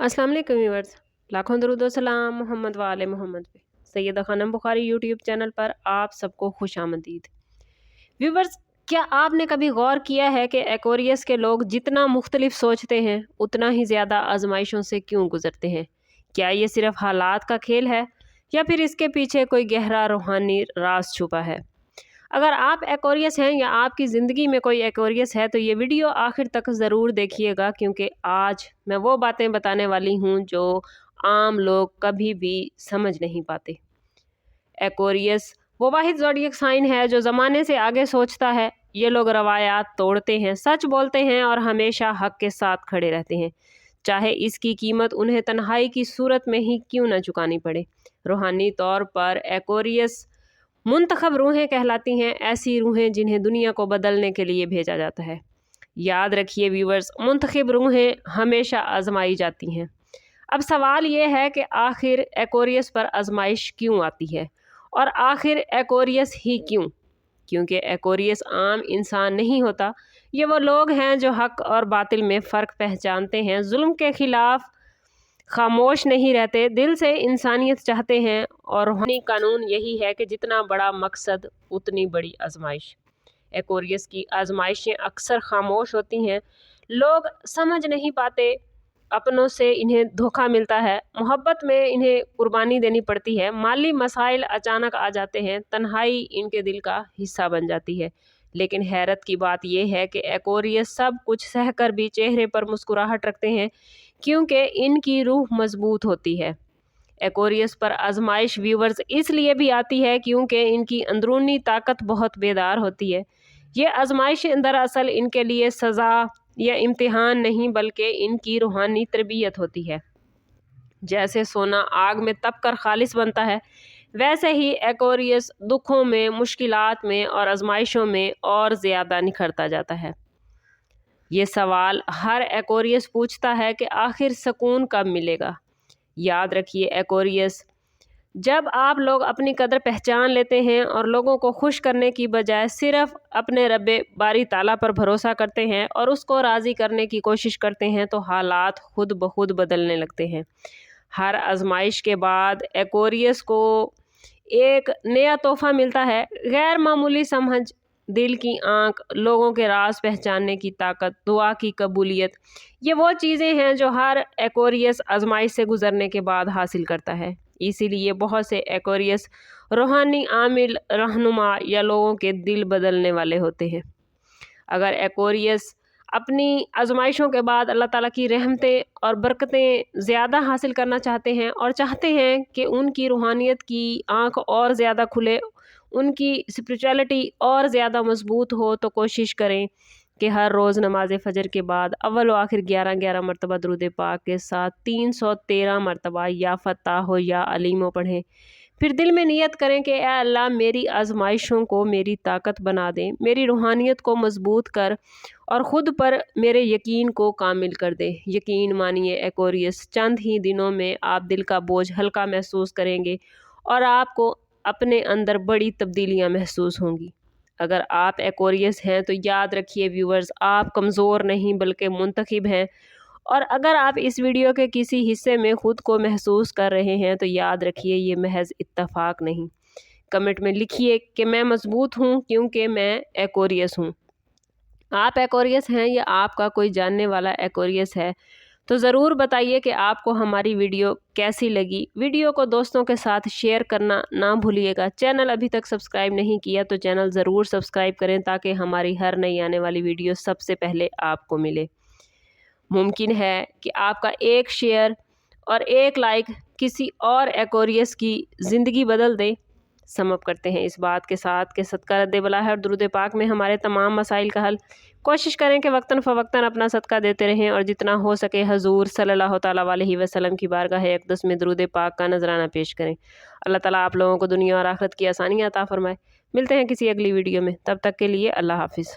अस्सलाम वालेकुम व्यूअर्स, लाखों दरूद व सलाम मोहम्मद वाले मोहम्मद पे। सैयदा खानम बुखारी यूट्यूब चैनल पर आप सबको खुश आमदीद। व्यूअर्स, क्या आपने कभी गौर किया है कि एक्वेरियस के लोग जितना मुख्तलिफ सोचते हैं उतना ही ज़्यादा आजमाइशों से क्यों गुजरते हैं? क्या ये सिर्फ हालात का खेल है या फिर इसके पीछे कोई गहरा रूहानी राज छुपा है? अगर आप एक्वेरियस हैं या आपकी ज़िंदगी में कोई एक्वेरियस है तो ये वीडियो आखिर तक ज़रूर देखिएगा, क्योंकि आज मैं वो बातें बताने वाली हूँ जो आम लोग कभी भी समझ नहीं पाते। एक्वेरियस वो वाहिद ज़ोडिएक साइन है जो ज़माने से आगे सोचता है। ये लोग रवायात तोड़ते हैं, सच बोलते हैं और हमेशा हक के साथ खड़े रहते हैं, चाहे इसकी कीमत उन्हें तन्हाई की सूरत में ही क्यों न चुकानी पड़े। रूहानी तौर पर एक्वेरियस मुंतखब रूहें कहलाती हैं, ऐसी रूहें जिन्हें दुनिया को बदलने के लिए भेजा जाता है। याद रखिए व्यूवर्स, मुंतखब रूहें हमेशा आजमाई जाती हैं। अब सवाल ये है कि आखिर एक्वेरियस पर आजमाइश क्यों आती है, और आखिर एक्वेरियस ही क्यों? क्योंकि एक्वेरियस आम इंसान नहीं होता। ये वो लोग हैं जो हक और बातिल में फ़र्क पहचानते हैं, जुल्म के ख़िलाफ़ खामोश नहीं रहते, दिल से इंसानियत चाहते हैं। और रूहानी कानून यही है कि जितना बड़ा मकसद उतनी बड़ी आजमाइश। एक्वेरियस की आजमाइशें अक्सर खामोश होती हैं, लोग समझ नहीं पाते, अपनों से इन्हें धोखा मिलता है, मोहब्बत में इन्हें कुर्बानी देनी पड़ती है, माली मसाइल अचानक आ जाते हैं, तन्हाई इनके दिल का हिस्सा बन जाती है। लेकिन हैरत की बात यह है कि एक्वेरियस सब कुछ सहकर भी चेहरे पर मुस्कुराहट रखते हैं, क्योंकि इनकी रूह मजबूत होती है। एक्वेरियस पर आजमाइश व्यूवर्स इसलिए भी आती है क्योंकि इनकी अंदरूनी ताकत बहुत बेदार होती है। ये आजमाइश दरअसल इनके लिए सज़ा या इम्तिहान नहीं, बल्कि इनकी रूहानी तरबियत होती है। जैसे सोना आग में तप कर खालिस बनता है, वैसे ही एक्वेरियस दुखों में, मुश्किलात में और आजमाइशों में और ज़्यादा निखरता जाता है। ये सवाल हर एक्वेरियस पूछता है कि आखिर सुकून कब मिलेगा। याद रखिए एक्वेरियस, जब आप लोग अपनी कदर पहचान लेते हैं और लोगों को खुश करने की बजाय सिर्फ अपने रब्बे बारी ताला पर भरोसा करते हैं और उसको राज़ी करने की कोशिश करते हैं, तो हालात खुद ब खुद बदलने लगते हैं। हर आजमाइश के बाद एक्वेरियस को एक नया तोहफा मिलता है, गैर मामूली समझ, दिल की आँख, लोगों के राज पहचानने की ताकत, दुआ की कबूलियत। ये वो चीज़ें हैं जो हर एक्वेरियस आजमाइश से गुजरने के बाद हासिल करता है। इसीलिए बहुत से एक्वेरियस रूहानी आमिल, रहनुमा या लोगों के दिल बदलने वाले होते हैं। अगर एक्वेरियस अपनी आजमाइशों के बाद अल्लाह ताला की रहमतें और बरकतें ज़्यादा हासिल करना चाहते हैं और चाहते हैं कि उनकी रूहानियत की आँख और ज़्यादा खुले, उनकी स्पिरिचुअलिटी और ज़्यादा मजबूत हो, तो कोशिश करें कि हर रोज़ नमाज फ़जर के बाद अव्वल व आखिर 11-11 मरतबा दुरूद पाक के साथ 313 मरतबा या फ़त्ताह या अलीम पढ़ें। फिर दिल में नियत करें कि ए अल्लाह, मेरी आजमाइशों को मेरी ताकत बना दें, मेरी रूहानियत को मजबूत कर और ख़ुद पर मेरे यकीन को कामिल कर दे। यकीन मानिए एक्वेरियस, चंद ही दिनों में आप दिल का बोझ हल्का महसूस करेंगे और आपको अपने अंदर बड़ी तब्दीलियां महसूस होंगी। अगर आप एक्वेरियस हैं तो याद रखिए व्यूवर्स, आप कमज़ोर नहीं बल्कि मुंतखब हैं। और अगर आप इस वीडियो के किसी हिस्से में ख़ुद को महसूस कर रहे हैं तो याद रखिए ये महज इत्तफाक नहीं। कमेंट में लिखिए कि मैं मजबूत हूँ क्योंकि मैं एक्वेरियस हूँ। आप एक्वेरियस हैं या आपका कोई जानने वाला एक्वेरियस है तो ज़रूर बताइए कि आपको हमारी वीडियो कैसी लगी। वीडियो को दोस्तों के साथ शेयर करना ना भूलिएगा। चैनल अभी तक सब्सक्राइब नहीं किया तो चैनल ज़रूर सब्सक्राइब करें, ताकि हमारी हर नई आने वाली वीडियो सबसे पहले आपको मिले। मुमकिन है कि आपका एक शेयर और एक लाइक किसी और एक्वेरियस की ज़िंदगी बदल दे। समअप करते हैं इस बात के साथ कि सदका रद्द बला है और दुरूद पाक में हमारे तमाम मसाइल का हल। कोशिश करें कि वक्तन फ़वक्तन अपना सदका देते रहें और जितना हो सके हजूर सल्लल्लाहु तआला अलैहि वसल्लम की बारगाह अक़दस में दुरूद पाक का नजराना पेश करें। अल्लाह ताला आप लोगों को दुनिया और आखिरत की आसानियाँ अता फरमाए। मिलते हैं किसी अगली वीडियो में, तब तक के लिए अल्लाह हाफिज़।